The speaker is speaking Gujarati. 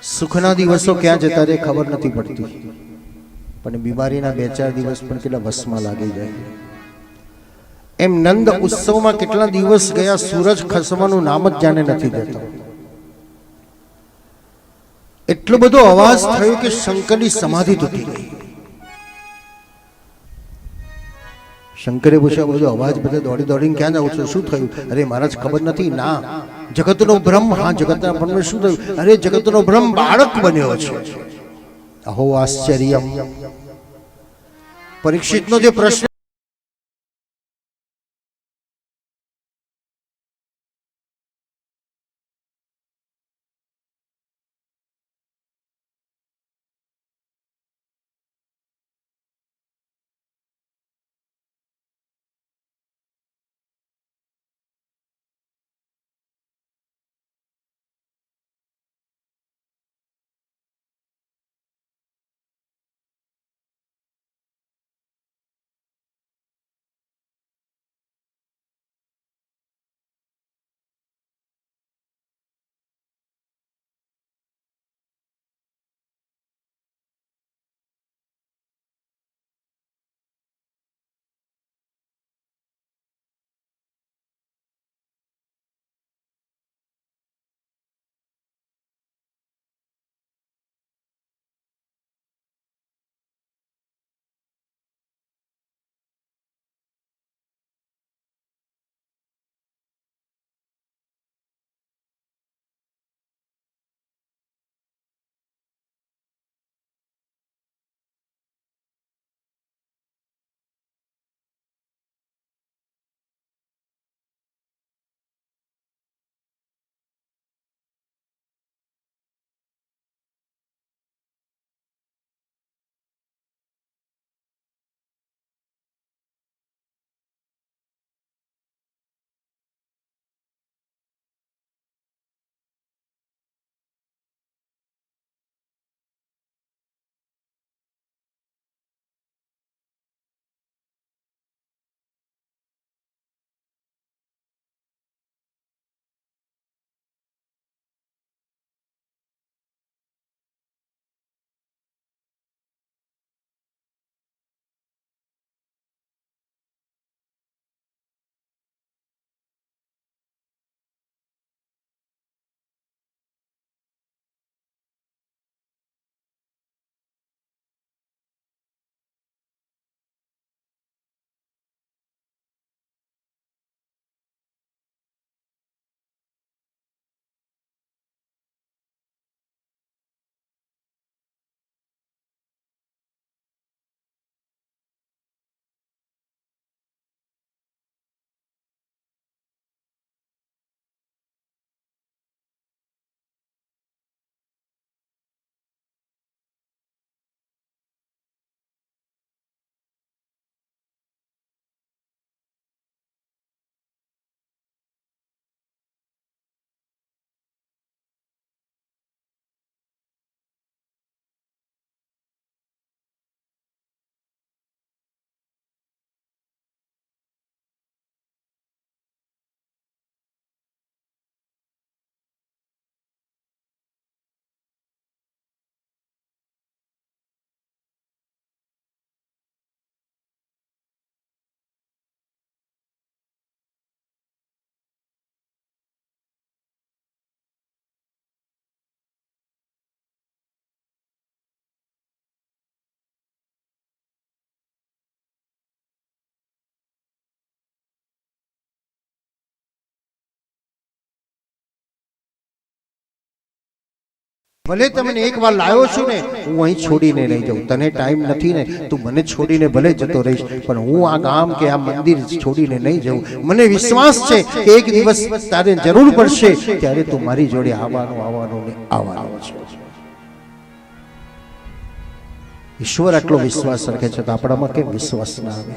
સુખના દિવસો ક્યાં જતા રહે ખબર નથી પડતી, પણ બીમારીના 2-4 દિવસ પણ કેટલા વશમાં લાગી જાય. એમ નંદ ઉત્સવમાં કેટલા દિવસ ગયા, સૂરજ ખસવાનું નામ જ જાણે નથી દેતો. એટલો બધો અવાજ થયો કે શંકરની સમાધિ તૂટી ગઈ. શંકરે પૂછ્યા, બધો અવાજ બધે દોડી દોડીને ક્યાં જાવ છો, શું થયું? અરે મહારાજ ખબર નથી. ના, જગતનો બ્રહ્મ. હા, જગતના બ્રહ્મ. શું થયું? અરે જગતનો બ્રહ્મ બાળક બન્યો છે. અહો આશ્ચર્યમ. પરીક્ષિતનો જે પ્રશ્ન ભલે તમને એક વાર લાવ્યો છું ને, હું અહીં છોડીને નહીં જાઉં. તને ટાઈમ નથી ને, તું મને છોડીને ભલે જતો રહીશ, પણ હું આ ગામ કે આ મંદિર છોડીને નહીં જાઉં. મને વિશ્વાસ છે કે એક દિવસ તારે જરૂર પડશે ત્યારે તું મારી જોડે આવવાનું છે. ઈશ્વર આટલો વિશ્વાસ રાખે છે તો આપણામાં કેમ વિશ્વાસ ના આવે?